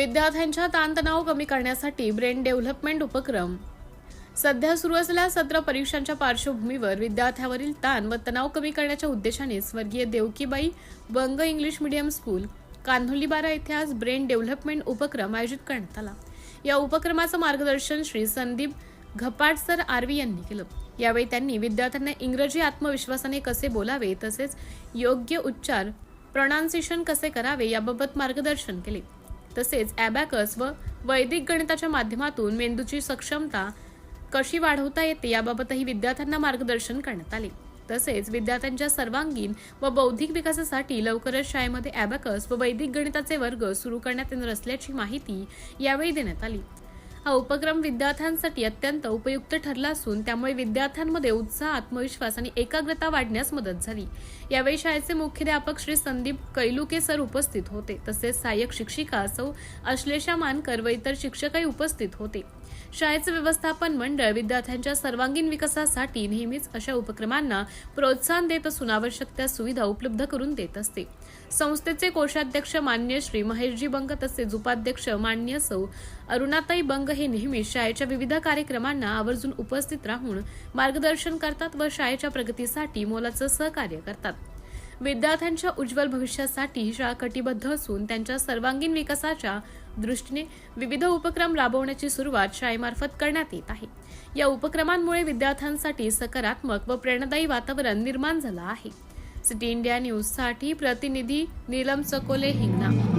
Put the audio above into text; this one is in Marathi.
विद्यार्थ्यांचा ताणतणाव कमी करण्यासाठी ब्रेन डेव्हलपमेंट उपक्रम। सध्या सुरू असलेल्या सत्र परीक्षांच्या पार्श्वभूमीवर विद्यार्थ्यावरील ताण व तणाव कमी करण्याच्या उद्देशाने स्वर्गीय Devkibai Bang English medium school Kanholibara येथे आज ब्रेन डेव्हलपमेंट उपक्रम आयोजित करण्यात आला। या उपक्रमाचं मार्गदर्शन श्री संदीप घपाट सर आरवी यांनी केलं। यावेळी त्यांनी विद्यार्थ्यांना इंग्रजी आत्मविश्वासाने कसे बोलावे तसेच योग्य उच्चार प्रोनाउन्सिएशन कसे करावे याबाबत मार्गदर्शन केले। तसेच ॲबॅकस व वैदिक गणिताच्या माध्यमातून मेंदूची सक्षमता कशी वाढवता येते याबाबतही विद्यार्थ्यांना मार्गदर्शन करण्यात आले। तसेच विद्यार्थ्यांच्या सर्वांगीण व बौद्धिक विकासासाठी लवकरच शाळेमध्ये ॲबॅकस व वैदिक गणिताचे वर्ग सुरू करण्यात येणार असल्याची माहिती यावेळी देण्यात आली। हा उपक्रम विद्यार्थ्यांसाठी अत्यंत उपयुक्त ठरला असून त्यामुळे विद्यार्थ्यांमध्ये उत्साह, आत्मविश्वास आणि एकाग्रता वाढण्यास मदत झाली। यावेळी शाळेचे मुख्याध्यापक श्री संदीप कैलुके सर उपस्थित होते। तसेच सहाय्यक शिक्षिका सौ अश्लेषा मानकर व इतर शिक्षकही उपस्थित होते। शाळेचे व्यवस्थापन मंडळ विद्यार्थ्यांच्या सर्वांगीण विकासासाठी नेहमीच अशा उपक्रमांना प्रोत्साहन देत असून आवश्यक त्या सुविधा उपलब्ध करून देत असते। संस्थेचे कोषाध्यक्ष मान्य श्री महेशजी बंग तसेच उपाध्यक्ष मान्य सौ अरुणाताई बंग हे नेहमी शाळेच्या विविध कार्यक्रमांना आवर्जून उपस्थित राहून मार्गदर्शन करतात व शाळेच्या प्रगतीसाठी मोलाचं सहकार्य करतात। विद्यार्थ्यांच्या उज्ज्वल भविष्यासाठी ही शाळा कटिबद्ध असून त्यांच्या सर्वांगीण विकासाच्या दृष्टीने विविध उपक्रम राबवण्याची सुरुवात शाळेमार्फत करण्यात येत आहे। या उपक्रमांमुळे विद्यार्थ्यांसाठी सकारात्मक व प्रेरणादायी वातावरण निर्माण झालं आहे। सिटी इंडिया न्यूज साठी प्रतिनिधी नीलम चकोले हिंगणा।